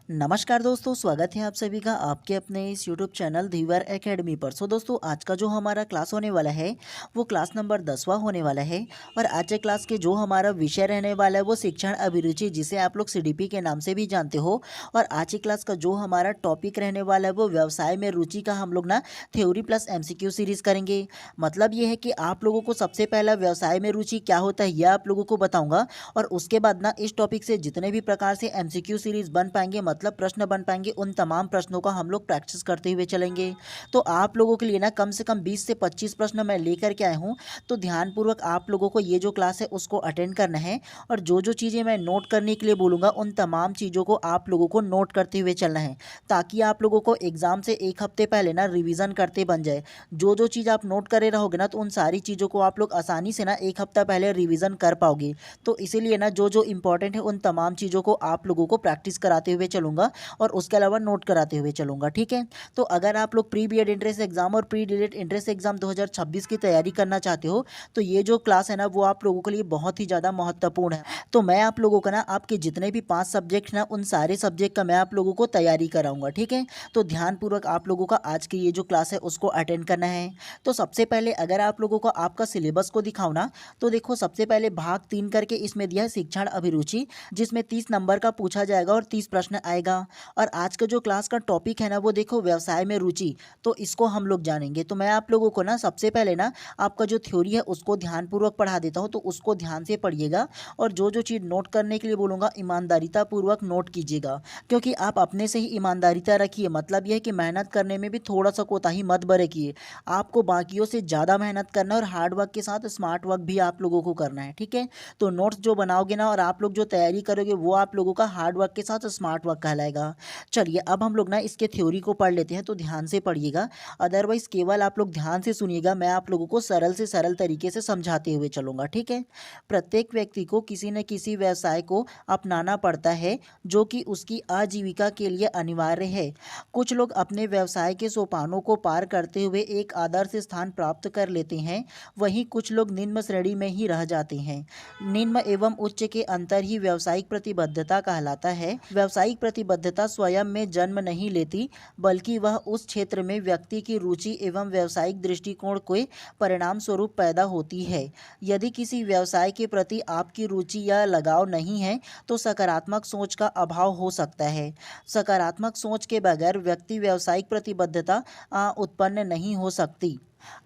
नमस्कार दोस्तों, स्वागत है आप सभी का आपके अपने इस यूट्यूब चैनल धीवर एकेडमी पर। दोस्तों, आज का जो हमारा क्लास होने वाला है वो क्लास नंबर 10वां होने वाला है। और आज के क्लास के जो हमारा विषय रहने वाला है वो शिक्षण अभिरुचि, जिसे आप लोग सीडीपी के नाम से भी जानते हो। और आज की क्लास का जो हमारा टॉपिक रहने वाला है वो व्यवसाय में रुचि का हम लोग ना थ्योरी प्लस एमसीक्यू सीरीज करेंगे। मतलब ये है कि आप लोगों को सबसे पहला व्यवसाय में रुचि क्या होता है यह आप लोगों को बताऊंगा, और उसके बाद ना इस टॉपिक से जितने भी प्रकार से एमसीक्यू सीरीज बन पाएंगे, मतलब प्रश्न बन पाएंगे, उन तमाम प्रश्नों का हम लोग प्रैक्टिस करते हुए चलेंगे। तो आप लोगों के लिए ना कम से कम 20 से 25 प्रश्न मैं लेकर के आया हूँ। तो ध्यानपूर्वक आप लोगों को ये जो क्लास है उसको अटेंड करना है, और जो जो चीज़ें मैं नोट करने के लिए बोलूँगा उन तमाम चीज़ों को आप लोगों को नोट करते हुए चलना है, ताकि आप लोगों को एग्ज़ाम से एक हफ्ते पहले ना रिवीजन करते बन जाए। जो जो चीज़ आप नोट करे रहोगे ना, तो उन सारी चीज़ों को आप लोग आसानी से ना एक हफ्ता पहले रिवीजन कर पाओगे। तो इसीलिए ना जो जो इंपॉर्टेंट है उन तमाम चीज़ों को आप लोगों को प्रैक्टिस कराते हुए चलूँगा, और उसके अलावा नोट कराते हुए चलूँगा, ठीक है। तो अगर आप लोग प्री बीएड एंट्रेंस एग्जाम और प्री डीएड एंट्रेंस एग्जाम 2026 की तैयारी करना चाहते हो, तो ये जो क्लास है ना वो आप लोगों के लिए बहुत ही ज़्यादा महत्वपूर्ण है। तो मैं आप लोगों का ना आपके जितने भी 5 सब्जेक्ट ना उन सारे सब्जेक्ट का मैं आप लोगों को तैयारी कराऊंगा, ठीक है। तो ध्यानपूर्वक आप लोगों का आज की ये जो क्लास है उसको अटेंड करना है। तो सबसे पहले अगर आप लोगों को आपका सिलेबस को दिखाओ ना, तो देखो सबसे पहले भाग 3 करके इसमें दिया है शिक्षण अभिरुचि, जिसमें 30 नंबर का पूछा जाएगा और 30 प्रश्न आएगा। और आज का जो क्लास का टॉपिक है ना वो देखो व्यवसाय में रुचि, तो इसको हम लोग जानेंगे। तो मैं आप लोगों को ना सबसे पहले ना आपका जो थ्योरी है उसको ध्यानपूर्वक पढ़ा देता हूँ, तो उसको ध्यान से पढ़िएगा। और जो जो चीज़ नोट करने के लिए बोलूँगा ईमानदारीता पूर्वक नोट कीजिएगा, क्योंकि आप अपने से ही ईमानदारीता रखिए। मतलब यह है कि मेहनत करने में भी थोड़ा सा कोताही मत बरतिए। आपको बाकियों से ज़्यादा मेहनत करना है, और हार्ड वर्क के साथ स्मार्ट वर्क भी आप लोगों को करना है, ठीक है। तो नोट्स जो बनाओगे ना और आप लोग जो तैयारी करोगे वो आप लोगों का हार्ड वर्क के साथ स्मार्ट वर्क कहलाएगा। चलिए अब हम लोग ना इसके थ्योरी को पढ़ लेते हैं, तो ध्यान से पढ़िएगा। अदरवाइज केवल आप लोग ध्यान से सुनिएगा, मैं आप लोगों को सरल से सरल तरीके से समझाते हुए चलूँगा, ठीक है। प्रत्येक व्यक्ति को किसी न किसी व्यवसाय को अपनाना पड़ता है, जो कि उसकी आजीविका के लिए अनिवार्य है। कुछ लोग अपने व्यवसाय के सोपानों को पार करते हुए एक आदर्श स्थान प्राप्त कर लेते हैं, वहीं कुछ लोग निम्न श्रेणी में ही रह जाते हैं। निम्न एवं उच्च के अंतर ही व्यावसायिक प्रतिबद्धता कहलाता है। व्यावसायिक प्रतिबद्धता स्वयं में जन्म नहीं लेती, बल्कि वह उस क्षेत्र में व्यक्ति की रुचि एवं व्यावसायिक दृष्टिकोण के परिणाम स्वरूप पैदा होती है। यदि किसी व्यवसाय के प्रति आपकी रुचि या लगाव नहीं है, तो सकारात्मक सोच का अभाव हो सकता है। सकारात्मक सोच के बगैर व्यक्ति व्यावसायिक प्रतिबद्धता उत्पन्न नहीं हो सकती।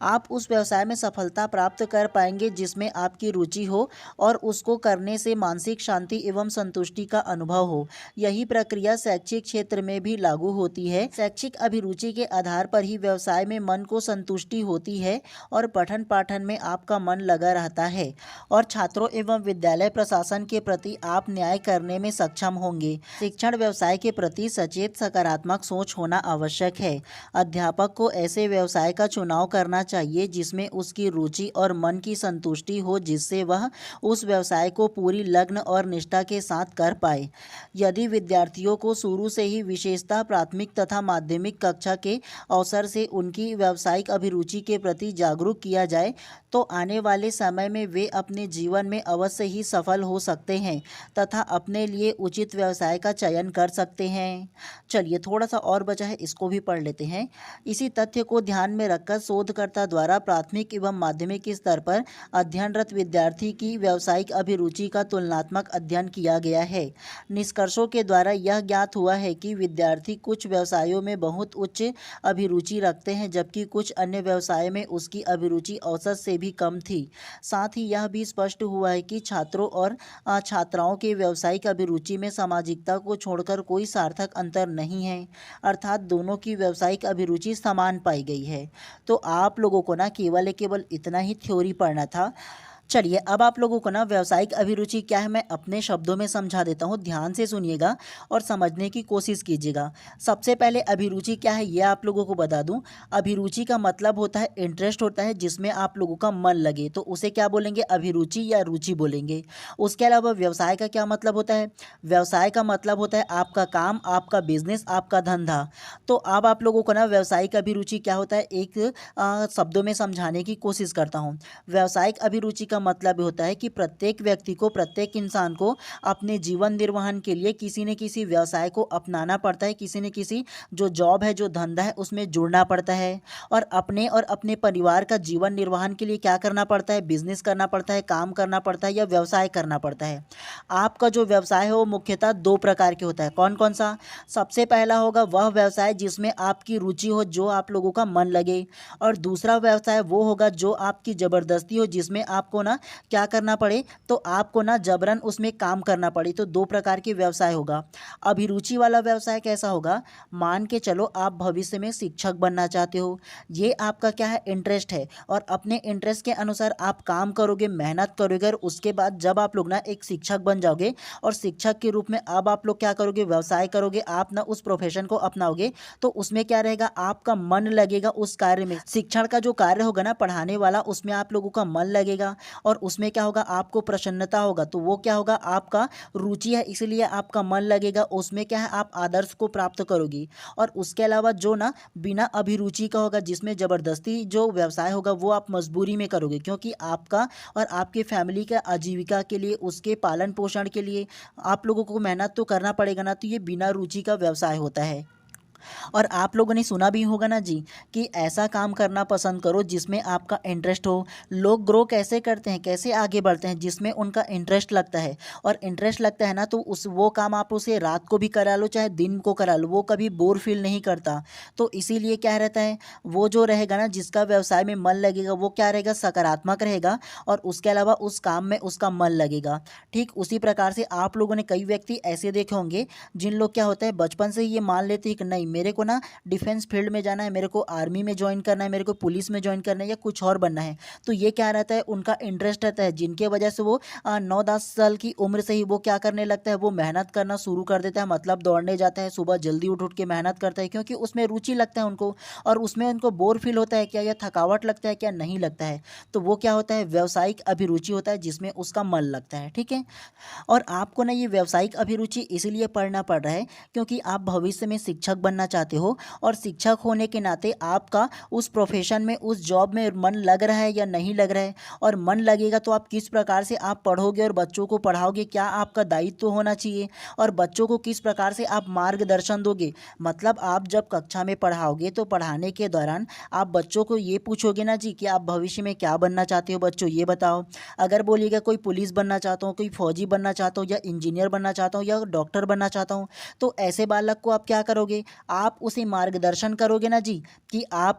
आप उस व्यवसाय में सफलता प्राप्त कर पाएंगे जिसमें आपकी रुचि हो, और उसको करने से मानसिक शांति एवं संतुष्टि का अनुभव हो। यही प्रक्रिया शैक्षिक क्षेत्र में भी लागू होती है। शैक्षिक अभिरुचि के आधार पर ही व्यवसाय में मन को संतुष्टि होती है, और पठन पाठन में आपका मन लगा रहता है, और छात्रों एवं विद्यालय प्रशासन के प्रति आप न्याय करने में सक्षम होंगे। शिक्षण व्यवसाय के प्रति सचेत सकारात्मक सोच होना आवश्यक है। अध्यापक को ऐसे व्यवसाय का चुनाव करना चाहिए जिसमें उसकी रुचि और मन की संतुष्टि हो, जिससे वह उस व्यवसाय को पूरी लगन और निष्ठा के साथ कर पाए। यदि विद्यार्थियों को शुरू से ही विशेषतः प्राथमिक तथा माध्यमिक कक्षा के अवसर से उनकी व्यावसायिक अभिरुचि के प्रति जागरूक किया जाए, तो आने वाले समय में वे अपने जीवन में अवश्य ही सफल हो सकते हैं तथा अपने लिए उचित व्यवसाय का चयन कर सकते हैं। चलिए थोड़ा सा और बचा है, इसको भी पढ़ लेते हैं। इसी तथ्य को ध्यान में रखकर शोधकर्ता द्वारा प्राथमिक एवं माध्यमिक स्तर पर अध्ययनरत विद्यार्थी की व्यावसायिक अभिरुचि का तुलनात्मक अध्ययन किया गया है। निष्कर्षों के द्वारा यह ज्ञात हुआ है कि विद्यार्थी कुछ व्यवसायों में बहुत उच्च अभिरुचि रखते हैं, जबकि कुछ अन्य व्यवसाय में उसकी अभिरुचि औसत से भी कम थी। साथ ही यह भी स्पष्ट हुआ है कि छात्रों और छात्राओं के व्यावसायिक अभिरुचि में सामाजिकता को छोड़कर कोई सार्थक अंतर नहीं है, अर्थात दोनों की व्यावसायिक अभिरुचि समान पाई गई है। तो आप लोगों को ना केवल इतना ही थ्योरी पढ़ना था। चलिए अब आप लोगों को ना व्यावसायिक अभिरुचि क्या है मैं अपने शब्दों में समझा देता हूँ, ध्यान से सुनिएगा और समझने की कोशिश कीजिएगा। सबसे पहले अभिरुचि क्या है ये आप लोगों को बता दूँ। अभिरुचि का मतलब होता है इंटरेस्ट होता है, जिसमें आप लोगों का मन लगे, तो उसे क्या बोलेंगे, अभिरुचि या रुचि बोलेंगे। उसके अलावा व्यवसाय का क्या मतलब होता है, व्यवसाय का मतलब होता है आपका काम, आपका बिजनेस, आपका धंधा। तो अब आप लोगों को ना व्यावसायिक अभिरुचि क्या होता है एक शब्दों में समझाने की कोशिश करता हूँ। व्यावसायिक अभिरुचि का मतलब होता है कि प्रत्येक व्यक्ति को, प्रत्येक इंसान को अपने जीवन निर्वहन के लिए किसी न किसी व्यवसाय को अपनाना पड़ता है, किसी न किसी जो जॉब है, जो धंधा है, उसमें जुड़ना पड़ता है। और अपने परिवार का जीवन निर्वहन के लिए क्या करना पड़ता है? बिजनेस करना पड़ता है, काम करना पड़ता है या व्यवसाय करना पड़ता है। आपका जो व्यवसाय है वो मुख्यतः दो प्रकार के होता है। कौन कौन सा? सबसे पहला होगा वह व्यवसाय जिसमें आपकी रुचि हो, जो आप लोगों का मन लगे। और दूसरा व्यवसाय वो होगा जो आपकी ज़बरदस्ती हो, जिसमें आपको ना क्या करना पड़े, तो आपको ना जबरन उसमें काम करना पड़े। तो दो प्रकार के व्यवसाय होगा। अभिरुचि वाला व्यवसाय कैसा होगा? मान के चलो आप भविष्य में शिक्षक बनना चाहते हो, ये आपका क्या है? इंटरेस्ट है, और अपने इंटरेस्ट के अनुसार आप काम करोगे, मेहनत करोगे, और उसके बाद जब आप लोग ना एक शिक्षक बन जाओगे और शिक्षक के रूप में अब आप लोग क्या करोगे? व्यवसाय करोगे, आप ना उस प्रोफेशन को अपनाओगे, तो उसमें क्या रहेगा? आपका मन लगेगा उस कार्य में। शिक्षण का जो कार्य होगा ना, पढ़ाने वाला, उसमें आप लोगों का मन लगेगा और उसमें क्या होगा? आपको प्रसन्नता होगा। तो वो क्या होगा? आपका रुचि है, इसलिए आपका मन लगेगा उसमें। क्या है? आप आदर्श को प्राप्त करोगी। और उसके अलावा जो ना बिना अभिरुचि का होगा, जिसमें ज़बरदस्ती जो व्यवसाय होगा वो आप मजबूरी में करोगे, क्योंकि आपका और आपके फैमिली का आजीविका के लिए, उसके पालन पोषण के लिए आप लोगों को मेहनत तो करना पड़ेगा ना। तो ये बिना रुचि का व्यवसाय होता है। और आप लोगों ने सुना भी होगा ना जी, कि ऐसा काम करना पसंद करो जिसमें आपका इंटरेस्ट हो। लोग ग्रो कैसे करते हैं, कैसे आगे बढ़ते हैं? जिसमें उनका इंटरेस्ट लगता है। और इंटरेस्ट लगता है ना, तो वो काम आप उसे रात को भी करा लो, चाहे दिन को करा लो, वो कभी बोर फील नहीं करता। तो इसीलिए क्या रहता है, वो जो रहेगा ना, जिसका व्यवसाय में मन लगेगा, वो क्या रहेगा? सकारात्मक रहेगा, और उसके अलावा उस काम में उसका मन लगेगा। ठीक उसी प्रकार से आप लोगों ने कई व्यक्ति ऐसे देखे होंगे जिन लोग क्या होता है, बचपन से ही ये मान लेते हैं कि नहीं, मेरे को ना डिफेंस फील्ड में जाना है, मेरे को आर्मी में ज्वाइन करना है, मेरे को पुलिस में ज्वाइन करना है, या कुछ और बनना है। तो ये क्या रहता है? उनका इंटरेस्ट रहता है, जिनके वजह से वो 9-10 साल की उम्र से ही वो क्या करने लगता है? वो मेहनत करना शुरू कर देता है। मतलब दौड़ने जाता है, सुबह जल्दी उठ उठ के मेहनत करता है, क्योंकि उसमें रुचि लगता है उनको। और उसमें उनको बोर फील होता है क्या, या थकावट लगता है क्या? नहीं लगता है। तो वो क्या होता है? व्यावसायिक अभिरुचि होता है, जिसमें उसका मन लगता है। ठीक है। और आपको ना ये व्यावसायिक अभिरुचि इसलिए पढ़ना पड़ रहा है क्योंकि आप भविष्य में शिक्षक बनना चाहते हो, और शिक्षक होने के नाते आपका उस प्रोफेशन में, उस जॉब में मन लग रहा है या नहीं लग रहा है। और मन लगेगा तो आप किस प्रकार से आप पढ़ोगे और बच्चों को पढ़ाओगे, क्या आपका दायित्व होना चाहिए, और बच्चों को किस प्रकार से आप मार्गदर्शन दोगे। मतलब आप जब कक्षा में पढ़ाओगे तो पढ़ाने के दौरान आप बच्चों को ये पूछोगे ना जी, कि आप भविष्य में क्या बनना चाहते हो बच्चों, ये बताओ। अगर बोलिएगा कोई पुलिस बनना चाहता हूँ, कोई फौजी बनना चाहता हूँ, या इंजीनियर बनना चाहता हूँ, या डॉक्टर बनना चाहता हूँ, तो ऐसे बालक को आप क्या करोगे? आप उसे मार्गदर्शन करोगे ना जी, कि आप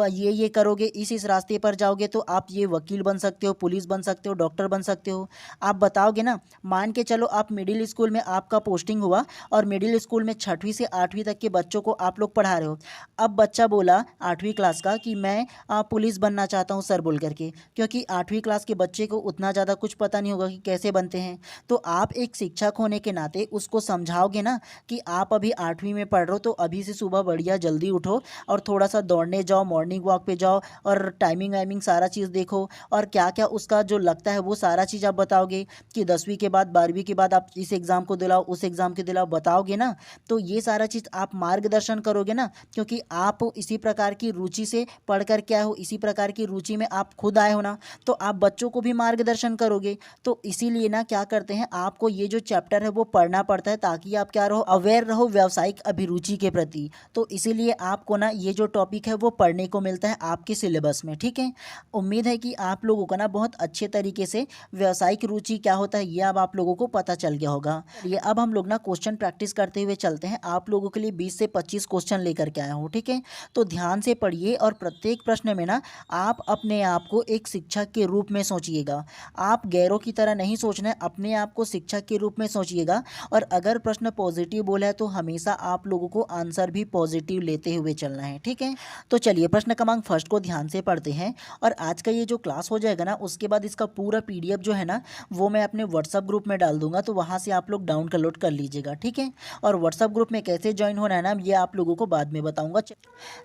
ये करोगे, इस रास्ते पर जाओगे तो आप ये वकील बन सकते हो, पुलिस बन सकते हो, डॉक्टर बन सकते हो। आप बताओगे ना। मान के चलो आप मिडिल स्कूल में आपका पोस्टिंग हुआ, और मिडिल स्कूल में 6वीं से 8वीं तक के बच्चों को आप लोग पढ़ा रहे हो। अब बच्चा बोला 8वीं क्लास का कि मैं पुलिस बनना चाहता हूँ सर, बोल करके, क्योंकि 8वीं क्लास के बच्चे को उतना ज़्यादा कुछ पता नहीं होगा कि कैसे बनते हैं। तो आप एक शिक्षक होने के नाते उसको समझाओगे ना, कि आप अभी 8वीं में पढ़ रहे हो, तो अभी से सुबह बढ़िया जल्दी उठो और थोड़ा सा दौड़ने जाओ, मॉर्निंग वॉक पे जाओ, और टाइमिंग वाइमिंग सारा चीज़ देखो, और क्या क्या उसका जो लगता है वो सारा चीज़ आप बताओगे, कि 10वीं के बाद 12वीं के बाद आप इस एग्ज़ाम को दिलाओ, उस एग्ज़ाम के दिलाओ, बताओगे ना। तो ये सारा चीज़ आप मार्गदर्शन करोगे ना, क्योंकि आप इसी प्रकार की रुचि से पढ़ कर के आए हो, इसी प्रकार की रुचि में आप खुद आए हो ना, तो आप बच्चों को भी मार्गदर्शन करोगे। तो इसीलिए ना क्या करते हैं, आपको ये जो चैप्टर है वो पढ़ना पड़ता है, ताकि आप क्या रहो, अवेयर रहो व्यावसायिक अभिरुचि के प्रति। तो इसीलिए आपको ना ये जो टॉपिक है वो पढ़ने को मिलता है आपके सिलेबस में। ठीक है। उम्मीद है कि आप लोगों को ना बहुत अच्छे तरीके से व्यावसायिक रुचि क्या होता है ये अब आप लोगों को पता चल गया होगा। ये अब हम लोग ना क्वेश्चन प्रैक्टिस करते हुए चलते हैं। आप लोगों के लिए 20 से 25 क्वेश्चन लेकर के आया हूँ। ठीक है। तो ध्यान से पढ़िए, और प्रत्येक प्रश्न में ना आप अपने आप को एक शिक्षक के रूप में सोचिएगा। आप गैरों की तरह नहीं सोचना है, अपने आप को शिक्षक के रूप में सोचिएगा। और अगर प्रश्न पॉजिटिव बोला है तो हमेशा आप लोगों को आंसर भी पॉजिटिव लेते हुए चलना है। ठीक है। तो चलिए प्रश्न क्रमांक फर्स्ट को ध्यान से पढ़ते हैं। और आज का ये जो क्लास हो जाएगा ना, उसके बाद इसका पूरा PDF जो है ना, वो मैं अपने व्हाट्सअप ग्रुप में डाल दूंगा, तो वहाँ से आप लोग डाउनलोड कर लीजिएगा। ठीक है। और व्हाट्सअप ग्रुप में कैसे ज्वाइन होना है ना, ये आप लोगों को बाद में बताऊंगा।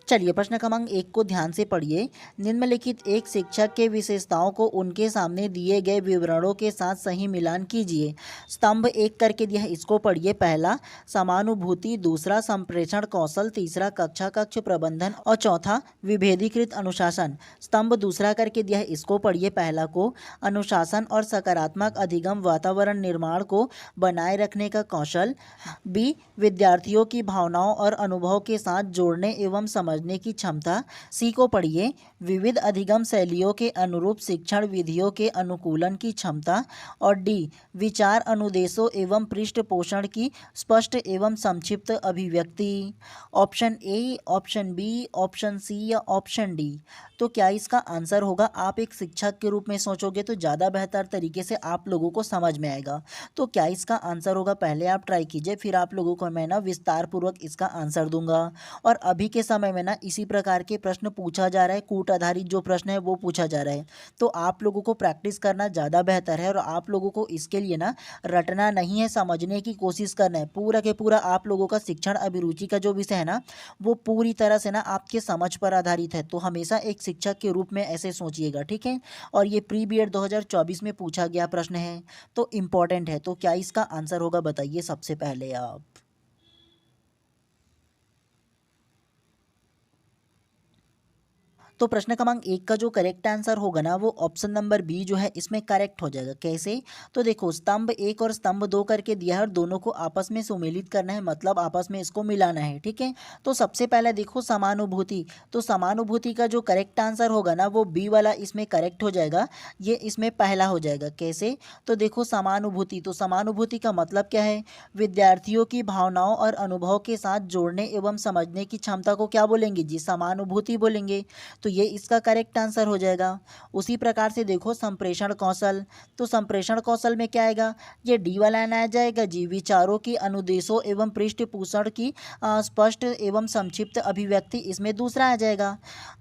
चलिए प्रश्न क्रमांक 1 को ध्यान से पढ़िए। निम्नलिखित एक शिक्षक के विशेषताओं को उनके सामने दिए गए विवरणों के साथ सही मिलान कीजिए। स्तंभ 1 करके दिया है, इसको पढ़िए। पहला समानुभूति, दूसरा संप्रेषण, संप्रेषण कौशल, तीसरा कक्षा कक्ष प्रबंधन और चौथा विभेदीकृत अनुशासन। स्तंभ दूसरा करके दिया है, इसको पढ़िए। पहला को अनुशासन और सकारात्मक अधिगम वातावरण निर्माण को बनाए रखने का कौशल। बी विद्यार्थियों की भावनाओं और अनुभव के साथ जोड़ने एवं समझने की क्षमता। सी को पढ़िए विविध अधिगम शैलियों के अनुरूप शिक्षण विधियों के अनुकूलन की क्षमता। और डी विचार अनुदेशों एवं पृष्ठपोषण की स्पष्ट एवं संक्षिप्त अभिव्यक्ति। Option A, option B, option C या ऑप्शन डी। तो क्या इसका आंसर होगा? आप एक शिक्षक के रूप में सोचोगे तो ज़्यादा बेहतर तरीके से आप लोगों को समझ में आएगा। तो क्या इसका आंसर होगा, पहले आप ट्राई कीजिए, फिर आप लोगों को मैं ना विस्तार पूर्वक इसका आंसर दूंगा। और अभी के समय में ना इसी प्रकार के प्रश्न पूछा जा रहा है, कूट आधारित जो प्रश्न है वो पूछा जा रहा है। तो आप लोगों को प्रैक्टिस करना ज़्यादा बेहतर है और आप लोगों को इसके लिए ना रटना नहीं है, समझने की कोशिश करना है। पूरा के पूरा आप लोगों का शिक्षण अभिरुचि का जो विषय है ना वो पूरी तरह से ना आपके समझ पर आधारित है। तो हमेशा एक शिक्षक के रूप में ऐसे सोचिएगा, ठीक है। और ये प्री बीएड 2024 में पूछा गया प्रश्न है, तो इम्पॉर्टेंट है। तो क्या इसका आंसर होगा बताइए सबसे पहले आप। तो प्रश्न क्रमांक 1 का जो करेक्ट आंसर होगा ना वो ऑप्शन नंबर बी जो है इसमें करेक्ट हो जाएगा। कैसे? तो देखो स्तंभ 1 और स्तंभ 2 करके दिया है और दोनों को आपस में सुमेलित करना है, मतलब आपस में इसको मिलाना है, ठीक है। तो सबसे पहले देखो समानुभूति, तो समानुभूति का जो करेक्ट आंसर होगा ना वो बी वाला इसमें करेक्ट हो जाएगा, ये इसमें पहला हो जाएगा। कैसे? तो देखो समानुभूति, तो समानुभूति का मतलब क्या है? विद्यार्थियों की भावनाओं और अनुभव के साथ जोड़ने एवं समझने की क्षमता को क्या बोलेंगे जी? समानुभूति बोलेंगे। तो ये इसका करेक्ट आंसर हो जाएगा। उसी प्रकार से देखो संप्रेषण कौशल, तो संप्रेषण कौशल में क्या आएगा? ये डी वाला आ जाएगा जी, विचारों की अनुदेशों एवं पृष्ठपोषण की स्पष्ट एवं संक्षिप्त अभिव्यक्ति, इसमें दूसरा आ जाएगा।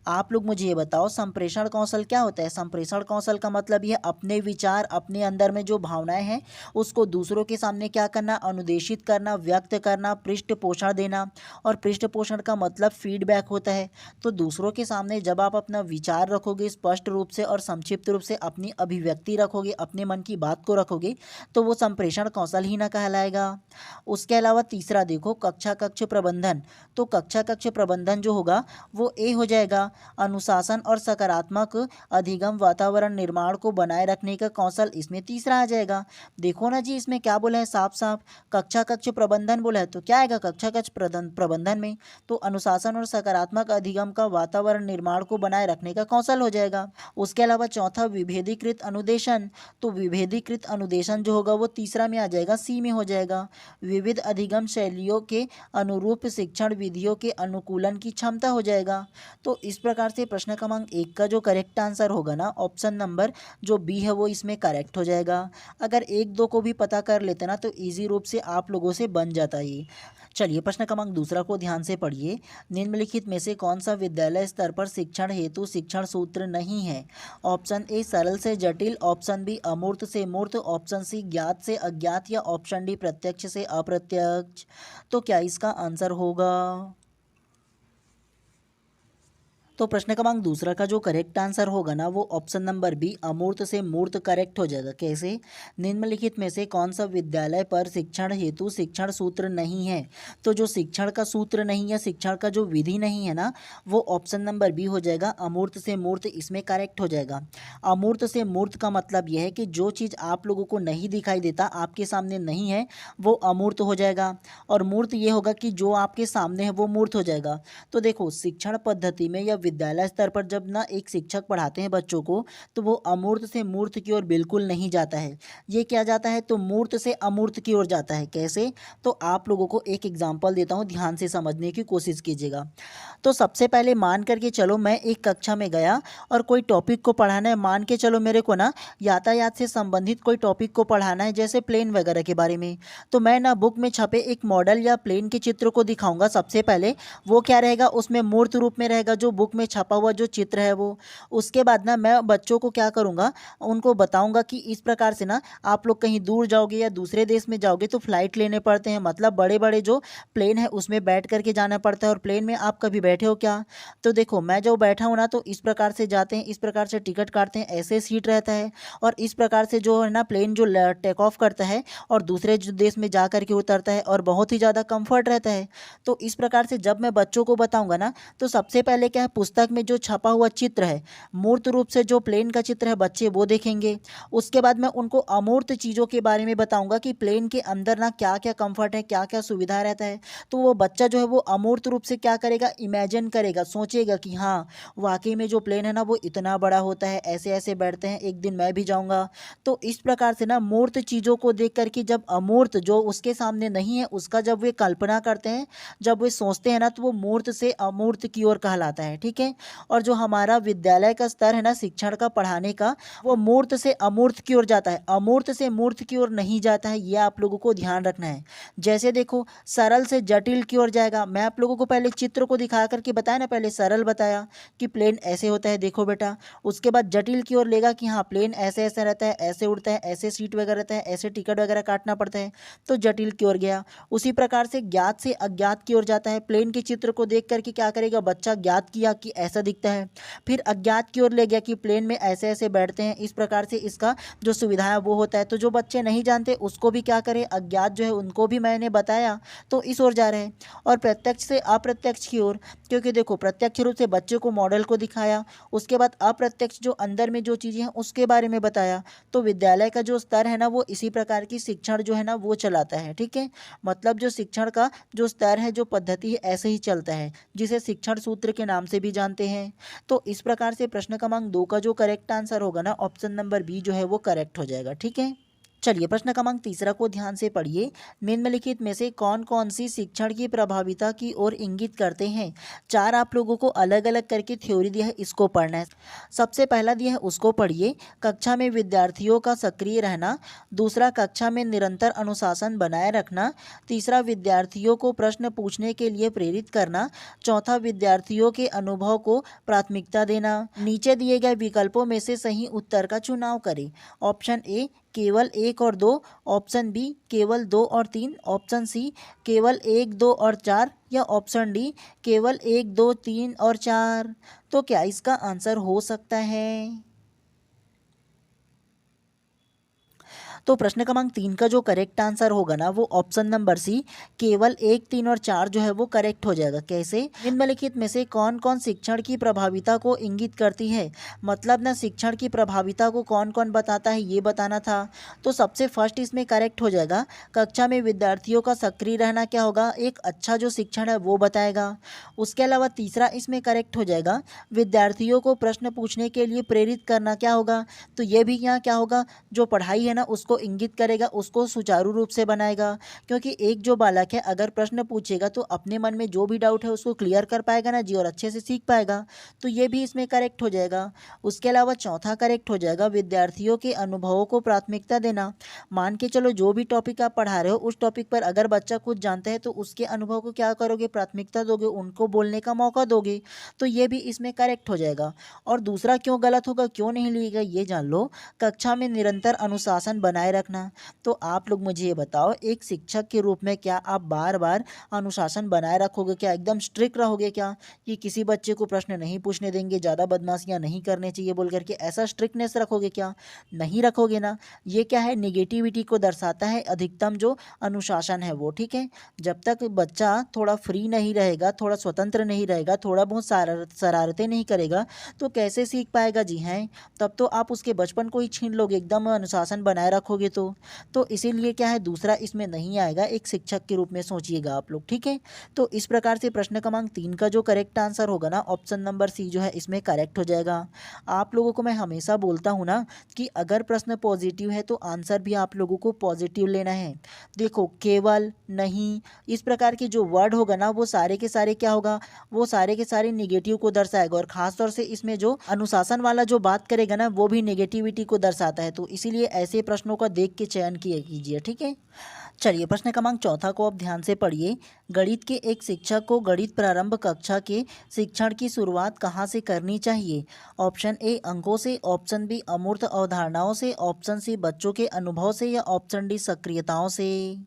आप लोग मुझे ये बताओ संप्रेषण कौशल क्या होता है? संप्रेषण कौशल का मतलब ये अपने विचार, अपने अंदर में जो भावनाएं हैं उसको दूसरों के सामने क्या करना? अनुदेशित करना, व्यक्त करना, पृष्ठपोषण देना। और पृष्ठपोषण का मतलब फीडबैक होता है। तो दूसरों के सामने जब आप अपना विचार रखोगे स्पष्ट रूप से और संक्षिप्त रूप से अपनी अभिव्यक्ति रखोगे, अपने मन की बात को रखोगे, तो वो संप्रेषण कौशल ही ना कहलाएगा। उसके अलावा तीसरा देखो कक्षा कक्ष प्रबंधन, तो कक्षा कक्ष प्रबंधन जो होगा वो ए हो जाएगा। अनुशासन और सकारात्मक अधिगम वातावरण निर्माण को बनाए रखने का कौशल, इसमें तीसरा आ जाएगा। देखो ना जी इसमें क्या बोला है, साफ साफ कक्षा कक्ष प्रबंधन बोला है, तो क्या आएगा कक्षा कक्ष प्रबंधन में? तो अनुशासन और सकारात्मक अधिगम का वातावरण निर्माण को बनाए रखने का कौशल हो जाएगा। उसके अलावा चौथा विभेदीकृत अनुदेशन, तो विभेदीकृत अनुदेशन जो होगा वो तीसरा में आ जाएगा, सी में हो जाएगा। विविध अधिगम शैलियों के अनुरूप शिक्षण विधियों के अनुकूलन की क्षमता हो जाएगा। तो इस प्रकार से प्रश्न क्रमांक 1 का जो करेक्ट आंसर होगा ना ऑप्शन नंबर जो बी है वो इसमें करेक्ट हो जाएगा। अगर 1-2 को भी पता कर लेते ना तो ईजी रूप से आप लोगों से बन जाता ये। चलिए प्रश्न क्रमांक दूसरा को ध्यान से पढ़िए। निम्नलिखित में से कौन सा विद्यालय स्तर पर शिक्षण हेतु शिक्षण सूत्र नहीं है? ऑप्शन ए सरल से जटिल, ऑप्शन बी अमूर्त से मूर्त, ऑप्शन सी ज्ञात से अज्ञात या ऑप्शन डी प्रत्यक्ष से अप्रत्यक्ष। तो क्या इसका आंसर होगा? तो प्रश्न क्रमांक दूसरा का जो करेक्ट आंसर होगा ना वो ऑप्शन नंबर बी अमूर्त से मूर्त करेक्ट हो जाएगा। कैसे? निम्नलिखित में से कौन सा विद्यालय पर शिक्षण हेतु शिक्षण सूत्र नहीं है? तो जो शिक्षण का सूत्र नहीं है, शिक्षण का जो विधि नहीं है ना वो ऑप्शन नंबर बी हो जाएगा, अमूर्त से मूर्त, इसमें करेक्ट हो जाएगा। अमूर्त से मूर्त का मतलब यह है कि जो चीज़ आप लोगों को नहीं दिखाई देता, आपके सामने नहीं है, वो अमूर्त हो जाएगा। और मूर्त ये होगा कि जो आपके सामने है वो मूर्त हो जाएगा। तो देखो शिक्षण पद्धति में या विद्यालय स्तर पर जब ना एक शिक्षक पढ़ाते हैं बच्चों को तो वो अमूर्त से मूर्त की ओर बिल्कुल नहीं जाता है, ये क्या जाता है तो मूर्त से अमूर्त की ओर जाता है। कैसे? तो आप लोगों को एक एग्जांपल देता हूँ, ध्यान से समझने की कोशिश कीजिएगा। तो सबसे पहले मान करके चलो मैं एक कक्षा में गया और कोई टॉपिक को पढ़ाना है, मान के चलो मेरे को ना यातायात से संबंधित कोई टॉपिक को पढ़ाना है, जैसे प्लेन वगैरह के बारे में। तो मैं ना बुक में छपे एक मॉडल या प्लेन के चित्र को दिखाऊंगा। सबसे पहले वो क्या रहेगा, उसमें मूर्त रूप में रहेगा, जो बुक बुक में छपा हुआ जो चित्र है वो। उसके बाद ना मैं बच्चों को क्या करूँगा, उनको बताऊँगा कि इस प्रकार से ना आप लोग कहीं दूर जाओगे या दूसरे देश में जाओगे तो फ़्लाइट लेने पड़ते हैं, मतलब बड़े बड़े जो प्लेन है उसमें बैठ करके जाना पड़ता है। और प्लेन में आप कभी बैठे हो क्या? तो देखो मैं जो बैठा हूँ ना तो इस प्रकार से जाते हैं, इस प्रकार से टिकट काटते हैं, ऐसे सीट रहता है और इस प्रकार से जो है ना प्लेन जो टेक ऑफ करता है और दूसरे जो देश में जा करके उतरता है और बहुत ही ज़्यादा कंफर्ट रहता है। तो इस प्रकार से जब मैं बच्चों को बताऊंगा ना तो सबसे पहले क्या है, पुस्तक में जो छपा हुआ चित्र है, मूर्त रूप से जो प्लेन का चित्र है बच्चे वो देखेंगे। उसके बाद मैं उनको अमूर्त चीज़ों के बारे में बताऊंगा कि प्लेन के अंदर ना क्या क्या कंफर्ट है, क्या क्या सुविधा रहता है। तो वो बच्चा जो है वो अमूर्त रूप से क्या करेगा, इमेजिन करेगा, सोचेगा कि हाँ वाकई में जो प्लेन है ना वो इतना बड़ा होता है, ऐसे ऐसे बैठते हैं, एक दिन मैं भी जाऊंगा। तो इस प्रकार से ना मूर्त चीज़ों को देख करके जब अमूर्त जो उसके सामने नहीं है उसका जब वे कल्पना करते हैं, जब वे सोचते हैं ना तो वो मूर्त से अमूर्त की ओर कहलाता है। ठीक है। और जो हमारा विद्यालय का स्तर है ना शिक्षण का, पढ़ाने का, वो मूर्त से अमूर्त की ओर जाता है, अमूर्त से मूर्त की ओर नहीं जाता है। ये आप लोगों को ध्यान रखना है। जैसे देखो सरल से जटिल की ओर जाएगा। मैं आप लोगों को पहले चित्र को दिखा करके बताया ना, पहले सरल बताया कि प्लेन ऐसे होता है, देखो बेटा। उसके बाद जटिल की ओर लेगा कि हाँ प्लेन ऐसे ऐसे रहता है, ऐसे उड़ता है, ऐसे सीट वगैरह रहता है, ऐसे टिकट वगैरह काटना पड़ता है, तो जटिल की ओर गया। उसी प्रकार से ज्ञात से अज्ञात की ओर जाता है। प्लेन के चित्र को देख करके क्या करेगा बच्चा, ज्ञात किया कि ऐसा दिखता है, फिर अज्ञात की ओर ले गया कि प्लेन में ऐसे ऐसे बैठते हैं, इस प्रकार से इसका जो सुविधा है वो होता है। तो जो बच्चे नहीं जानते उसको भी क्या करें, अज्ञात जो है उनको भी मैंने बताया, तो इस ओर जा रहे हैं। और प्रत्यक्ष से अप्रत्यक्ष की ओर, क्योंकि देखो प्रत्यक्ष रूप से बच्चे को मॉडल को दिखाया, उसके बाद अप्रत्यक्ष जो अंदर में जो चीज़ें हैं उसके बारे में बताया। तो विद्यालय का जो स्तर है ना वो इसी प्रकार की शिक्षण जो है ना वो चलाता है। ठीक है। मतलब जो शिक्षण का जो स्तर है, जो पद्धति है, ऐसे ही चलता है, जिसे शिक्षण सूत्र के नाम से भी जानते हैं। तो इस प्रकार से प्रश्न क्रमांक 2 का जो करेक्ट आंसर होगा ना, ऑप्शन नंबर बी जो है वो करेक्ट हो जाएगा। ठीक है। चलिए प्रश्न क्रमांक 3 को ध्यान से पढ़िए। निम्नलिखित में से कौन कौन सी शिक्षण की प्रभाविता की ओर इंगित करते हैं? 4 आप लोगों को अलग अलग करके थ्योरी दिया है, इसको पढ़ना है। सबसे पहला दिया है उसको पढ़िए। कक्षा में विद्यार्थियों का सक्रिय रहना। दूसरा, कक्षा में निरंतर अनुशासन बनाए रखना। तीसरा, विद्यार्थियों को प्रश्न पूछने के लिए प्रेरित करना। चौथा, विद्यार्थियों के अनुभव को प्राथमिकता देना। नीचे दिए गए विकल्पों में से सही उत्तर का चुनाव करें। ऑप्शन ए केवल 1 और 2, ऑप्शन बी केवल 2 और 3, ऑप्शन सी केवल 1, 2 और 4, या ऑप्शन डी केवल 1, 2, 3 और 4। तो क्या इसका आंसर हो सकता है? तो प्रश्न क्रमांक 3 का जो करेक्ट आंसर होगा ना वो ऑप्शन नंबर सी केवल 1, 3 और 4 जो है वो करेक्ट हो जाएगा। कैसे? निम्नलिखित में से कौन कौन शिक्षण की प्रभाविता को इंगित करती है? मतलब ना शिक्षण की प्रभाविता को कौन कौन बताता है ये बताना था। तो सबसे फर्स्ट इसमें करेक्ट हो जाएगा, कक्षा में विद्यार्थियों का सक्रिय रहना क्या होगा, एक अच्छा जो शिक्षण है वो बताएगा। उसके अलावा तीसरा इसमें करेक्ट हो जाएगा, विद्यार्थियों को प्रश्न पूछने के लिए प्रेरित करना क्या होगा। तो ये भी यहाँ क्या होगा, जो पढ़ाई है ना उसको इंगित करेगा, उसको सुचारू रूप से बनाएगा। क्योंकि एक जो बालक है अगर प्रश्न पूछेगा तो अपने मन में जो भी डाउट है उसको क्लियर कर पाएगा ना जी, और अच्छे से सीख पाएगा। तो ये भी इसमें करेक्ट हो जाएगा। उसके अलावा चौथा करेक्ट हो जाएगा, विद्यार्थियों के अनुभवों को प्राथमिकता देना। मान के चलो जो भी टॉपिक आप पढ़ा रहे हो उस टॉपिक पर अगर बच्चा कुछ जानता है तो उसके अनुभव को क्या करोगे, प्राथमिकता दोगे, उनको बोलने का मौका दोगे। तो ये भी इसमें करेक्ट हो जाएगा। और दूसरा क्यों गलत होगा, क्यों नहीं लिएगा ये जान लो। कक्षा में निरंतर अनुशासन बनाए रखना। तो आप लोग मुझे ये बताओ, एक शिक्षक के रूप में क्या आप बार बार अनुशासन बनाए रखोगे क्या, एकदम स्ट्रिक्ट रहोगे क्या कि किसी बच्चे को प्रश्न नहीं पूछने देंगे, ज़्यादा बदमाशियां नहीं करने चाहिए बोल करके ऐसा स्ट्रिक्टनेस रखोगे क्या? नहीं रखोगे ना। ये क्या है, निगेटिविटी को दर्शाता है अधिकतम जो अनुशासन है वो। ठीक है। जब तक बच्चा थोड़ा फ्री नहीं रहेगा, थोड़ा स्वतंत्र नहीं रहेगा, थोड़ा बहुत शरारतें नहीं करेगा तो कैसे सीख पाएगा जी हैं। तब तो आप उसके बचपन को ही छीन लोगे, एकदम अनुशासन बनाए रखोगे तो इसीलिए क्या है, दूसरा इसमें नहीं आएगा। एक शिक्षक के रूप में सोचिएगा आप लोग। ठीक है। तो इस प्रकार से प्रश्न क्रमांक 3 का जो करेक्ट आंसर होगा ना, ऑप्शन नंबर सी जो है इसमें करेक्ट हो जाएगा। आप लोगों को मैं हमेशा बोलता हूँ ना कि अगर प्रश्न पॉजिटिव है तो आंसर भी आप लोगों को पॉजिटिव लेना है। देखो केवल, नहीं, इस प्रकार के जो वर्ड होगा ना वो सारे के सारे क्या होगा, वो सारे के सारे निगेटिव को दर्शाएगा। और खासतौर से इसमें जो अनुशासन वाला जो बात करेगा ना वो भी निगेटिविटी को दर्शाता है। तो इसीलिए ऐसे प्रश्नों का देख के चयन किया कीजिए, ठीक है। चलिए प्रश्न क्रमांक चौथा को आप ध्यान से पढ़िए। गणित के एक शिक्षक को गणित प्रारंभ कक्षा के शिक्षण की शुरुआत कहाँ से करनी चाहिए? ऑप्शन ए अंकों से, ऑप्शन बी अमूर्त अवधारणाओं से, ऑप्शन सी बच्चों के अनुभव से या ऑप्शन डी सक्रियताओं से।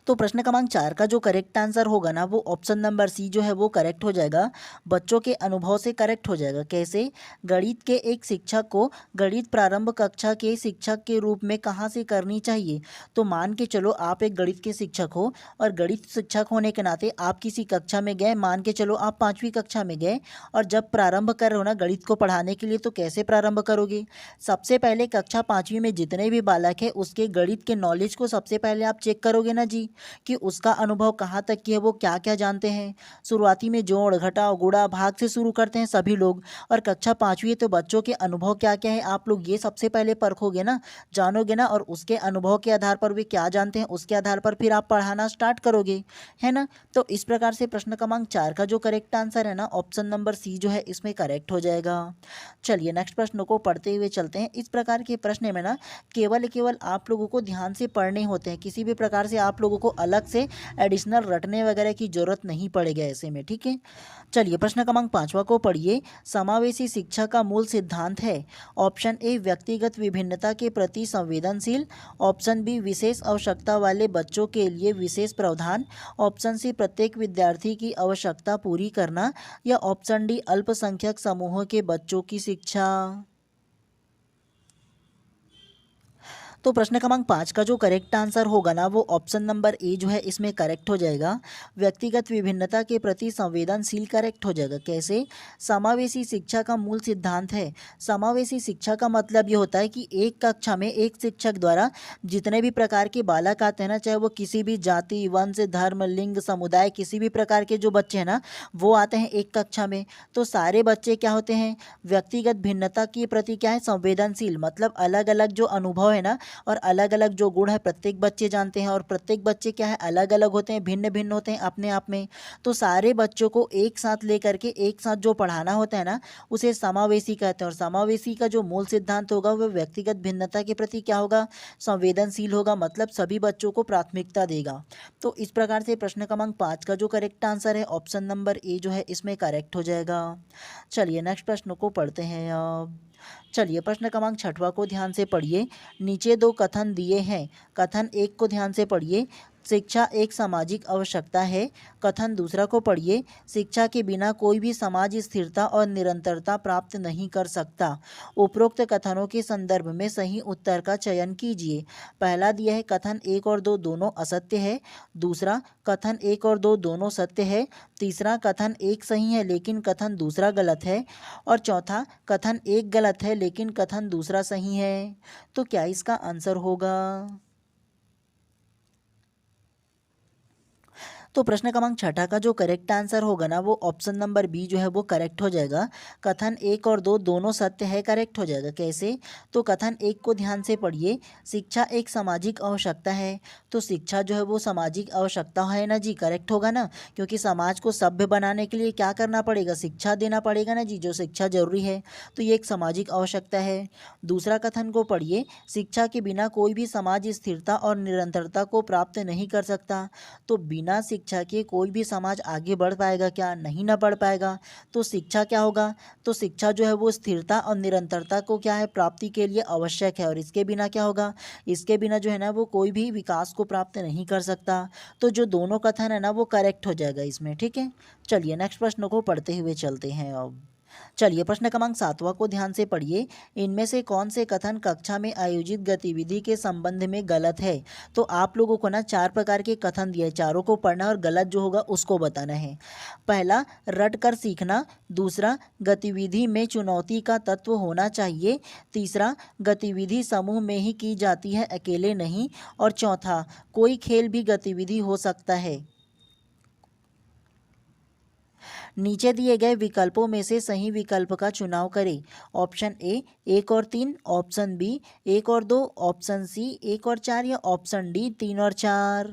तो प्रश्न क्रमांक 4 का जो करेक्ट आंसर होगा ना वो ऑप्शन नंबर सी जो है वो करेक्ट हो जाएगा, बच्चों के अनुभव से करेक्ट हो जाएगा। कैसे? गणित के एक शिक्षक को गणित प्रारंभ कक्षा के शिक्षक के रूप में कहाँ से करनी चाहिए? तो मान के चलो आप एक गणित के शिक्षक हो और गणित शिक्षक होने के नाते आप किसी कक्षा में गए, मान के चलो आप 5वीं कक्षा में गए और जब प्रारंभ कर रहे हो ना गणित को पढ़ाने के लिए, तो कैसे प्रारंभ करोगे? सबसे पहले कक्षा 5वीं में जितने भी बालक है उसके गणित के नॉलेज को सबसे पहले आप चेक करोगे ना जी, कि उसका अनुभव कहाँ तक की है, वो क्या क्या जानते हैं। शुरुआती में जोड़ घटाव गुणा भाग से शुरू करते हैं सभी लोग, और कक्षा 5वीं है तो बच्चों के अनुभव क्या क्या है आप लोग ये सबसे पहले परखोगे ना, जानोगे ना, और उसके अनुभव के आधार पर वे क्या जानते हैं उसके आधार पर फिर आप पढ़ाना स्टार्ट करोगे, है ना। तो इस प्रकार से प्रश्न क्रमांक 4 का जो करेक्ट आंसर है ना ऑप्शन नंबर सी जो है इसमें करेक्ट हो जाएगा। चलिए नेक्स्ट प्रश्न को पढ़ते हुए चलते हैं। इस प्रकार के प्रश्न में ना केवल आप लोगों को ध्यान से पढ़ने होते हैं, किसी भी प्रकार से आप लोगों को अलग से एडिशनल रटने वगैरह की जरूरत नहीं पड़ेगा ऐसे में, ठीक है। चलिए प्रश्न क्रमांक 5वां को पढ़िए। समावेशी शिक्षा का मूल सिद्धांत है? ऑप्शन ए व्यक्तिगत विभिन्नता के प्रति संवेदनशील, ऑप्शन बी विशेष आवश्यकता वाले बच्चों के लिए विशेष प्रावधान, ऑप्शन सी प्रत्येक विद्यार्थी की आवश्यकता पूरी करना, या ऑप्शन डी अल्पसंख्यक समूहों के बच्चों की शिक्षा। तो प्रश्न क्रमांक 5 का जो करेक्ट आंसर होगा ना वो ऑप्शन नंबर ए जो है इसमें करेक्ट हो जाएगा, व्यक्तिगत विभिन्नता के प्रति संवेदनशील करेक्ट हो जाएगा। कैसे? समावेशी शिक्षा का मूल सिद्धांत है। समावेशी शिक्षा का मतलब ये होता है कि एक कक्षा में एक शिक्षक द्वारा जितने भी प्रकार के बालक आते हैं ना, चाहे वो किसी भी जाति वंश धर्म लिंग समुदाय किसी भी प्रकार के जो बच्चे हैं ना वो आते हैं एक कक्षा में, तो सारे बच्चे क्या होते हैं? व्यक्तिगत भिन्नता के प्रति क्या है? संवेदनशील, मतलब अलग अलग जो अनुभव है ना और अलग अलग जो गुण है प्रत्येक बच्चे जानते हैं, और प्रत्येक बच्चे क्या है? अलग अलग होते हैं, भिन्न भिन्न होते हैं अपने आप में। तो सारे बच्चों को एक साथ लेकर के एक साथ जो पढ़ाना होता है ना उसे समावेशी कहते हैं, और समावेशी का जो मूल सिद्धांत होगा वह व्यक्तिगत भिन्नता के प्रति क्या होगा? संवेदनशील होगा, मतलब सभी बच्चों को प्राथमिकता देगा। तो इस प्रकार से प्रश्न क्रमांक 5 का जो करेक्ट आंसर है ऑप्शन नंबर ए जो है इसमें करेक्ट हो जाएगा। चलिए नेक्स्ट प्रश्न को पढ़ते हैं अब। चलिए प्रश्न क्रमांक 6वां को ध्यान से पढ़िए। नीचे दो कथन दिए हैं, कथन एक को ध्यान से पढ़िए। शिक्षा एक सामाजिक आवश्यकता है। कथन दूसरा को पढ़िए। शिक्षा के बिना कोई भी समाज स्थिरता और निरंतरता प्राप्त नहीं कर सकता। उपरोक्त कथनों के संदर्भ में सही उत्तर का चयन कीजिए। पहला दिया है कथन 1 और 2 दोनों असत्य है। दूसरा कथन 1 और 2 दोनों सत्य है। तीसरा कथन 1 सही है लेकिन कथन दूसरा गलत है। और चौथा कथन 1 गलत है लेकिन कथन दूसरा सही है। तो क्या इसका आंसर होगा? तो प्रश्न क्रमांक 6 का जो करेक्ट आंसर होगा ना वो ऑप्शन नंबर बी जो है वो करेक्ट हो जाएगा। कथन 1 और 2 दोनों सत्य है, करेक्ट हो जाएगा। कैसे? तो कथन 1 को ध्यान से पढ़िए। शिक्षा एक सामाजिक आवश्यकता है, तो शिक्षा जो है वो सामाजिक आवश्यकता है ना जी, करेक्ट होगा ना, क्योंकि समाज को सभ्य बनाने के लिए क्या करना पड़ेगा? शिक्षा देना पड़ेगा ना जी, जो शिक्षा जरूरी है, तो ये एक सामाजिक आवश्यकता है। दूसरा कथन को पढ़िए। शिक्षा के बिना कोई भी समाज स्थिरता और निरंतरता को प्राप्त नहीं कर सकता। तो बिना शिक्षा के कोई भी समाज आगे बढ़ पाएगा क्या? नहीं ना बढ़ पाएगा। तो शिक्षा क्या होगा? तो शिक्षा जो है वो स्थिरता और निरंतरता को क्या है? प्राप्ति के लिए आवश्यक है, और इसके बिना क्या होगा? इसके बिना जो है ना वो कोई भी विकास को प्राप्त नहीं कर सकता। तो जो दोनों कथन है ना वो करेक्ट हो जाएगा इसमें, ठीक है। चलिए नेक्स्ट प्रश्न को पढ़ते हुए चलते हैं अब। चलिए प्रश्न क्रमांक 7वां को ध्यान से पढ़िए। इनमें से कौन से कथन कक्षा में आयोजित गतिविधि के संबंध में गलत है? तो आप लोगों को ना 4 प्रकार के कथन दिए, चारों को पढ़ना और गलत जो होगा उसको बताना है। पहला रट कर सीखना। दूसरा गतिविधि में चुनौती का तत्व होना चाहिए। तीसरा गतिविधि समूह में ही की जाती है, अकेले नहीं। और चौथा कोई खेल भी गतिविधि हो सकता है। नीचे दिए गए विकल्पों में से सही विकल्प का चुनाव करें। ऑप्शन ए 1 और 3, ऑप्शन बी 1 और 2, ऑप्शन सी 1 और 4, या ऑप्शन डी 3 और 4।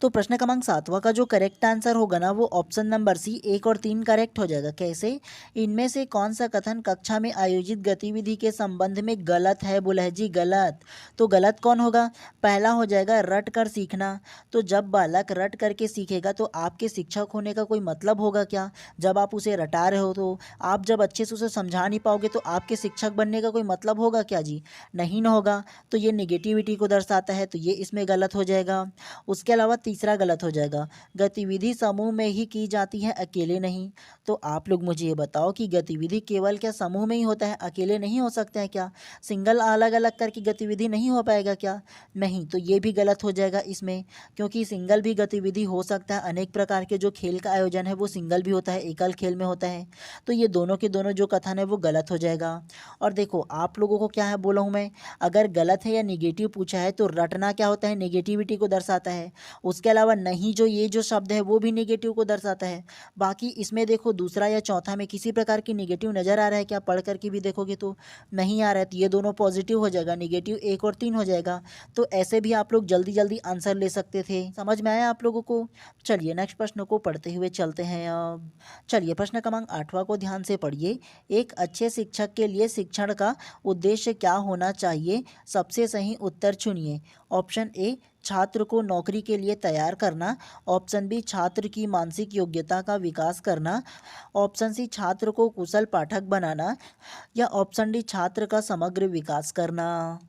तो प्रश्न क्रमांक 7वां का जो करेक्ट आंसर होगा ना वो ऑप्शन नंबर सी 1 और 3 करेक्ट हो जाएगा। कैसे? इनमें से कौन सा कथन कक्षा में आयोजित गतिविधि के संबंध में गलत है? बोला है जी गलत। तो गलत कौन होगा? पहला हो जाएगा रट कर सीखना। तो जब बालक रट करके सीखेगा तो आपके शिक्षक होने का कोई मतलब होगा क्या? जब आप उसे रटा रहे हो तो आप जब अच्छे से उसे समझा नहीं पाओगे तो आपके शिक्षक बनने का कोई मतलब होगा क्या जी? नहीं ना होगा। तो ये निगेटिविटी को दर्शाता है, तो ये इसमें गलत हो जाएगा। उसके अलावा तीसरा गलत हो जाएगा, गतिविधि समूह में ही की जाती है, अकेले नहीं। तो आप लोग मुझे ये बताओ कि गतिविधि केवल क्या समूह में ही होता है, अकेले नहीं हो सकते हैं क्या? सिंगल अलग अलग करके गतिविधि नहीं हो पाएगा क्या? नहीं, तो ये भी गलत हो जाएगा इसमें, क्योंकि सिंगल भी गतिविधि हो सकता है। अनेक प्रकार के जो खेल का आयोजन है वो सिंगल भी होता है, एकल खेल में होता है। तो ये दोनों के दोनों जो कथन है वो गलत हो जाएगा। और देखो आप लोगों को क्या है बोला हूँ मैं, अगर गलत है या निगेटिव पूछा है तो रटना क्या होता है? नेगेटिविटी को दर्शाता है। उसके अलावा नहीं जो ये जो शब्द है वो भी नेगेटिव को दर्शाता है। बाकी इसमें देखो दूसरा या चौथा में किसी प्रकार की नेगेटिव नज़र आ रहा है क्या? पढ़ करके भी देखोगे तो नहीं आ रहा है, तो ये दोनों पॉजिटिव हो जाएगा, निगेटिव 1 और 3 हो जाएगा। तो ऐसे भी आप लोग जल्दी जल्दी आंसर ले सकते थे। समझ में आया आप लोगों को? चलिए नेक्स्ट प्रश्न को पढ़ते हुए चलते हैं। अब चलिए प्रश्न क्रमांक 8वां को ध्यान से पढ़िए। एक अच्छे शिक्षक के लिए शिक्षण का उद्देश्य क्या होना चाहिए? सबसे सही उत्तर चुनिए। ऑप्शन ए छात्र को नौकरी के लिए तैयार करना, ऑप्शन बी छात्र की मानसिक योग्यता का विकास करना, ऑप्शन सी छात्र को कुशल पाठक बनाना, या ऑप्शन डी छात्र का समग्र विकास करना।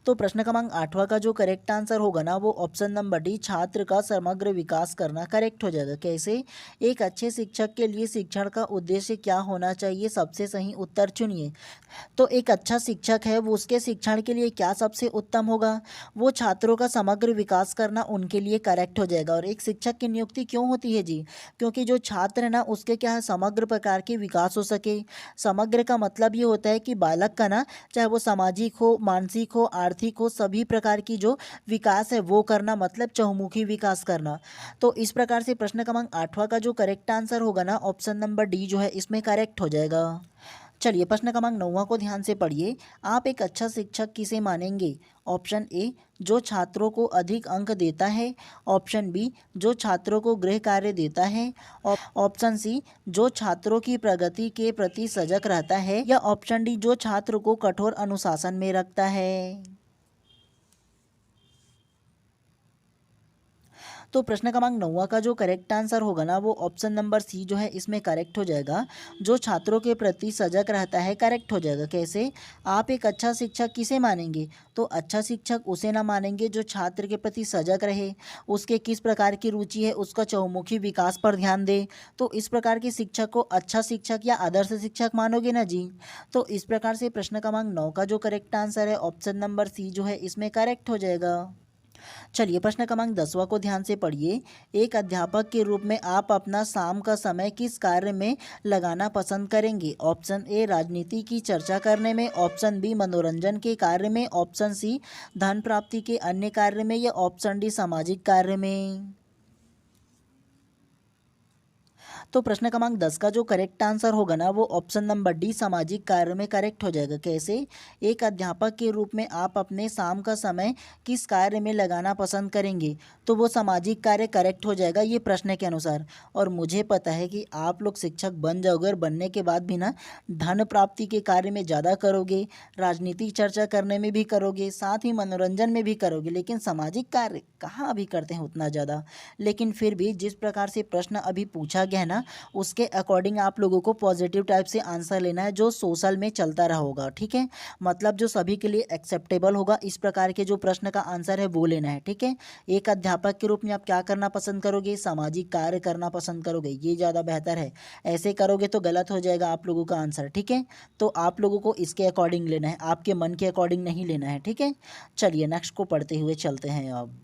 तो प्रश्न क्रमांक 8वां का जो करेक्ट आंसर होगा ना वो ऑप्शन नंबर डी छात्र का समग्र विकास करना करेक्ट हो जाएगा। कैसे? एक अच्छे शिक्षक के लिए शिक्षण का उद्देश्य क्या होना चाहिए? सबसे सही उत्तर चुनिए। तो एक अच्छा शिक्षक है वो उसके शिक्षण के लिए क्या सबसे उत्तम होगा? वो छात्रों का समग्र विकास करना उनके लिए करेक्ट हो जाएगा। और एक शिक्षक की नियुक्ति क्यों होती है जी? क्योंकि जो छात्र है ना उसके क्या है समग्र प्रकार के विकास हो सके। समग्र का मतलब ये होता है कि बालक का ना चाहे वो सामाजिक हो, मानसिक हो, आर्थिक हो, सभी प्रकार की जो विकास है वो करना, मतलब चहुमुखी विकास करना। तो इस प्रकार से प्रश्न क्रमांक 8वां का जो करेक्ट आंसर होगा ना ऑप्शन नंबर डी जो है इसमें करेक्ट हो जाएगा। चलिए प्रश्न क्रमांक 9वां को ध्यान से पढ़िए। आप एक अच्छा शिक्षक किसे मानेंगे? ऑप्शन ए जो छात्रों को अधिक अंक देता है, ऑप्शन बी जो छात्रों को गृह कार्य देता है, ऑप्शन सी जो छात्रों की प्रगति के प्रति सजग रहता है, या ऑप्शन डी जो छात्र को कठोर अनुशासन में रखता है। तो प्रश्न क्रमांक 9वां का जो करेक्ट आंसर होगा ना वो ऑप्शन नंबर सी जो है इसमें करेक्ट हो जाएगा, जो छात्रों के प्रति सजग रहता है करेक्ट हो जाएगा। कैसे? आप एक अच्छा शिक्षक किसे मानेंगे? तो अच्छा शिक्षक उसे ना मानेंगे जो छात्र के प्रति सजग रहे, उसके किस प्रकार की रुचि है, उसका चहुमुखी विकास पर ध्यान दे। तो इस प्रकार के शिक्षक को अच्छा शिक्षक या आदर्श शिक्षक मानोगे ना जी? तो इस प्रकार से प्रश्न क्रमांक 9 का जो करेक्ट आंसर है ऑप्शन नंबर सी जो है इसमें करेक्ट हो जाएगा। चलिए प्रश्न क्रमांक 10वां को ध्यान से पढ़िए। एक अध्यापक के रूप में आप अपना शाम का समय किस कार्य में लगाना पसंद करेंगे? ऑप्शन ए राजनीति की चर्चा करने में, ऑप्शन बी मनोरंजन के कार्य में, ऑप्शन सी धन प्राप्ति के अन्य कार्य में, या ऑप्शन डी सामाजिक कार्य में। तो प्रश्न क्रमांक 10 का जो करेक्ट आंसर होगा ना वो ऑप्शन नंबर डी सामाजिक कार्य में करेक्ट हो जाएगा। कैसे? एक अध्यापक के रूप में आप अपने शाम का समय किस कार्य में लगाना पसंद करेंगे? तो वो सामाजिक कार्य करेक्ट हो जाएगा ये प्रश्न के अनुसार। और मुझे पता है कि आप लोग शिक्षक बन जाओगे और बनने के बाद भी ना धन प्राप्ति के कार्य में ज़्यादा करोगे, राजनीतिक चर्चा करने में भी करोगे, साथ ही मनोरंजन में भी करोगे, लेकिन सामाजिक कार्य कहाँ अभी करते हैं उतना ज़्यादा। लेकिन फिर भी जिस प्रकार से प्रश्न अभी पूछा गया है ना उसके अकॉर्डिंग आप लोगों को पॉजिटिव टाइप से आंसर लेना है जो सोशल में चलता रहा होगा। ठीक है, मतलब जो सभी के लिए एक्सेप्टेबल होगा, इस प्रकार के जो प्रश्न का आंसर है वो लेना है। ठीक है, एक अध्यापक के रूप में आप क्या करना पसंद करोगे? सामाजिक कार्य करना पसंद करोगे, ये ज़्यादा बेहतर है। ऐसे करोगे तो गलत हो जाएगा आप लोगों का आंसर। ठीक है, तो आप लोगों को इसके अकॉर्डिंग लेना है, आपके मन के अकॉर्डिंग नहीं लेना है। ठीक है, चलिए नेक्स्ट को पढ़ते हुए चलते हैं। अब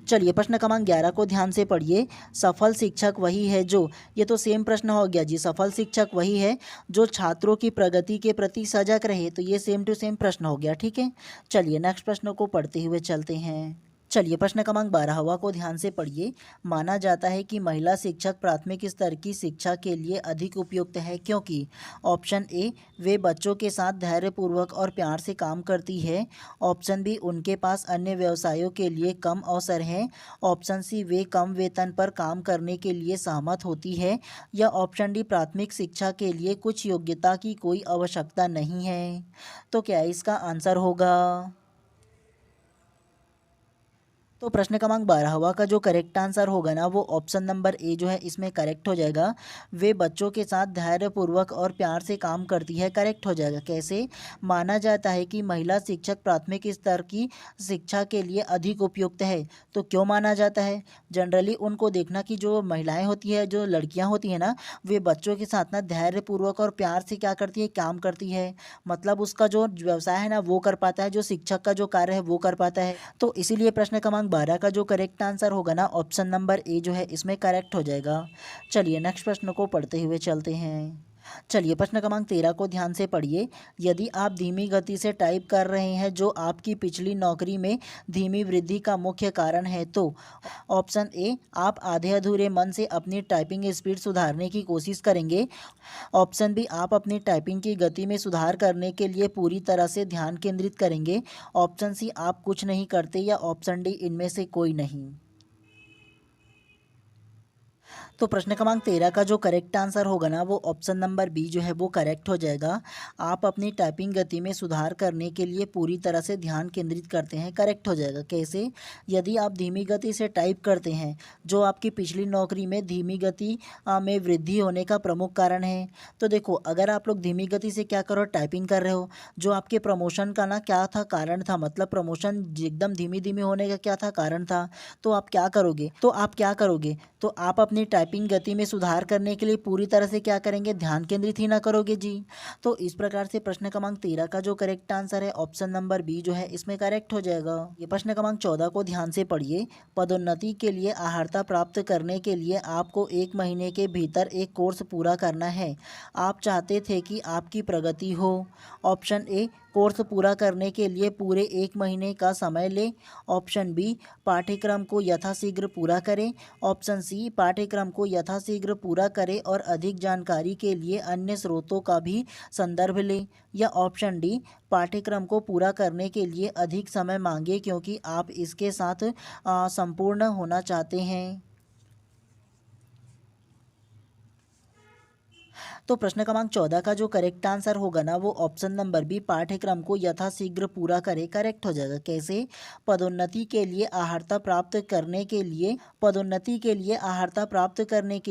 चलिए प्रश्न क्रमांक 11 को ध्यान से पढ़िए। सफल शिक्षक वही है जो, ये तो सेम प्रश्न हो गया जी, सफल शिक्षक वही है जो छात्रों की प्रगति के प्रति सजग रहे, तो ये सेम टू सेम प्रश्न हो गया। ठीक है, चलिए नेक्स्ट प्रश्न को पढ़ते हुए चलते हैं। चलिए प्रश्न क्रमांक 12वां को ध्यान से पढ़िए। माना जाता है कि महिला शिक्षक प्राथमिक स्तर की शिक्षा के लिए अधिक उपयुक्त है क्योंकि ऑप्शन ए वे बच्चों के साथ धैर्यपूर्वक और प्यार से काम करती है, ऑप्शन बी उनके पास अन्य व्यवसायों के लिए कम अवसर हैं, ऑप्शन सी वे कम वेतन पर काम करने के लिए सहमत होती है, या ऑप्शन डी प्राथमिक शिक्षा के लिए कुछ योग्यता की कोई आवश्यकता नहीं है। तो क्या इसका आंसर होगा? तो प्रश्न क्रमांक 12वां का जो करेक्ट आंसर होगा ना वो ऑप्शन नंबर ए जो है इसमें करेक्ट हो जाएगा। वे बच्चों के साथ धैर्यपूर्वक और प्यार से काम करती है, करेक्ट हो जाएगा। कैसे? माना जाता है कि महिला शिक्षक प्राथमिक स्तर की शिक्षा के लिए अधिक उपयुक्त है। तो क्यों माना जाता है? जनरली उनको देखना कि जो महिलाएं होती है, जो लड़कियां होती हैं ना, वे बच्चों के साथ ना धैर्यपूर्वक और प्यार से क्या करती है, काम करती है। मतलब उसका जो व्यवसाय है ना वो कर पाता है, जो शिक्षक का जो कार्य है वो कर पाता है। तो इसीलिए प्रश्न क्रमांक 12 का जो करेक्ट आंसर होगा ना ऑप्शन नंबर ए जो है इसमें करेक्ट हो जाएगा। चलिए नेक्स्ट प्रश्न को पढ़ते हुए चलते हैं। चलिए प्रश्न क्रमांक 13 को ध्यान से पढ़िए। यदि आप धीमी गति से टाइप कर रहे हैं जो आपकी पिछली नौकरी में धीमी वृद्धि का मुख्य कारण है तो ऑप्शन ए आप आधे अधूरे मन से अपनी टाइपिंग स्पीड सुधारने की कोशिश करेंगे, ऑप्शन बी आप अपनी टाइपिंग की गति में सुधार करने के लिए पूरी तरह से ध्यान केंद्रित करेंगे, ऑप्शन सी आप कुछ नहीं करते, या ऑप्शन डी इनमें से कोई नहीं। तो प्रश्न क्रमांक 13 का जो करेक्ट आंसर होगा ना वो ऑप्शन नंबर बी जो है वो करेक्ट हो जाएगा। आप अपनी टाइपिंग गति में सुधार करने के लिए पूरी तरह से ध्यान केंद्रित करते हैं, करेक्ट हो जाएगा। कैसे? यदि आप धीमी गति से टाइप करते हैं जो आपकी पिछली नौकरी में धीमी गति में वृद्धि होने का प्रमुख कारण है। तो देखो अगर आप लोग धीमी गति से क्या करो, टाइपिंग कर रहे हो, जो आपके प्रमोशन का ना क्या था, कारण था, मतलब प्रमोशन एकदम धीमी धीमी होने का क्या था, कारण था। तो आप क्या करोगे, तो आप अपनी टाइपिंग गति में सुधार करने के लिए पूरी तरह से क्या करेंगे, ध्यान केंद्रित ही ना करोगे जी। तो इस प्रकार से प्रश्न क्रमांक 13 का जो करेक्ट आंसर है ऑप्शन नंबर बी जो है इसमें करेक्ट हो जाएगा। ये प्रश्न क्रमांक 14 को ध्यान से पढ़िए। पदोन्नति के लिए अर्हता प्राप्त करने के लिए आपको 1 महीने के भीतर एक कोर्स पूरा करना है। आप चाहते थे कि आपकी प्रगति हो। ऑप्शन ए कोर्स पूरा करने के लिए पूरे 1 महीने का समय लें, ऑप्शन बी पाठ्यक्रम को यथाशीघ्र पूरा करें, ऑप्शन सी पाठ्यक्रम को यथाशीघ्र पूरा करें और अधिक जानकारी के लिए अन्य स्रोतों का भी संदर्भ लें, या ऑप्शन डी पाठ्यक्रम को पूरा करने के लिए अधिक समय मांगे क्योंकि आप इसके साथ संपूर्ण होना चाहते हैं। तो प्रश्न क्रमांक 14 का जो करेक्ट आंसर होगा ना वो ऑप्शन नंबर बी पाठ्यक्रम को यथाशीघ्र पूरा करें, करेक्ट हो जाएगा। कैसे? पदोन्नति के लिए अर्हता प्राप्त करने के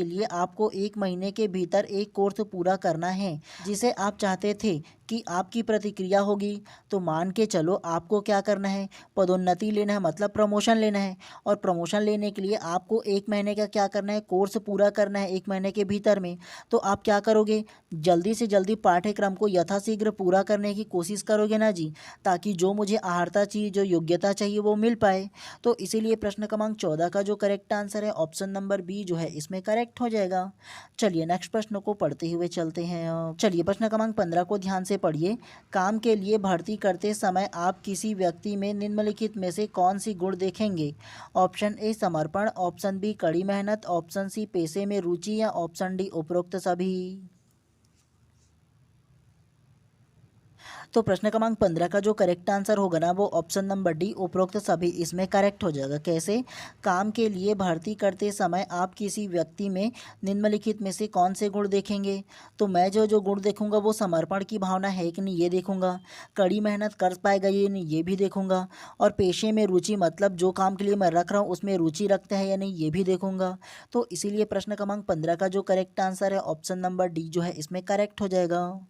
लिए आपको 1 महीने के भीतर एक कोर्स पूरा करना है जिसे आप चाहते थे कि आपकी प्रतिक्रिया होगी। तो मान के चलो आपको क्या करना है, पदोन्नति लेना है, मतलब प्रमोशन लेना है, और प्रमोशन लेने के लिए आपको 1 महीने का क्या करना है, कोर्स पूरा करना है 1 महीने के भीतर में। तो आप क्या करोगे, जल्दी से जल्दी पाठ्यक्रम को यथाशीघ्र पूरा करने की कोशिश करोगे ना जी, ताकि जो मुझे अर्हता चाहिए, जो योग्यता चाहिए वो मिल पाए। तो इसीलिए प्रश्न क्रमांक 14 का जो करेक्ट आंसर है ऑप्शन नंबर बी जो है इसमें करेक्ट हो जाएगा। चलिए नेक्स्ट प्रश्न को पढ़ते हुए चलते हैं। चलिए प्रश्न क्रमांक 15 को ध्यान से पढ़िए। काम के लिए भर्ती करते समय आप किसी व्यक्ति में निम्नलिखित में से कौन सी गुण देखेंगे? ऑप्शन ए समर्पण, ऑप्शन बी कड़ी मेहनत, ऑप्शन सी पेशे में रुचि, या ऑप्शन डी उपरोक्त सभी। तो प्रश्न क्रमांक 15 का जो करेक्ट आंसर होगा ना वो ऑप्शन नंबर डी उपरोक्त सभी इसमें करेक्ट हो जाएगा। कैसे? काम के लिए भर्ती करते समय आप किसी व्यक्ति में निम्नलिखित में से कौन से गुण देखेंगे? तो मैं जो जो गुण देखूंगा वो समर्पण की भावना है कि नहीं ये देखूंगा, कड़ी मेहनत कर पाएगा ये नहीं ये भी देखूंगा, और पेशे में रुचि मतलब जो काम के लिए मैं रख रहा हूँ उसमें रुचि रखते हैं या नहीं ये भी देखूंगा। तो इसीलिए प्रश्न क्रमांक 15 का जो करेक्ट आंसर है ऑप्शन नंबर डी जो है इसमें करेक्ट हो जाएगा।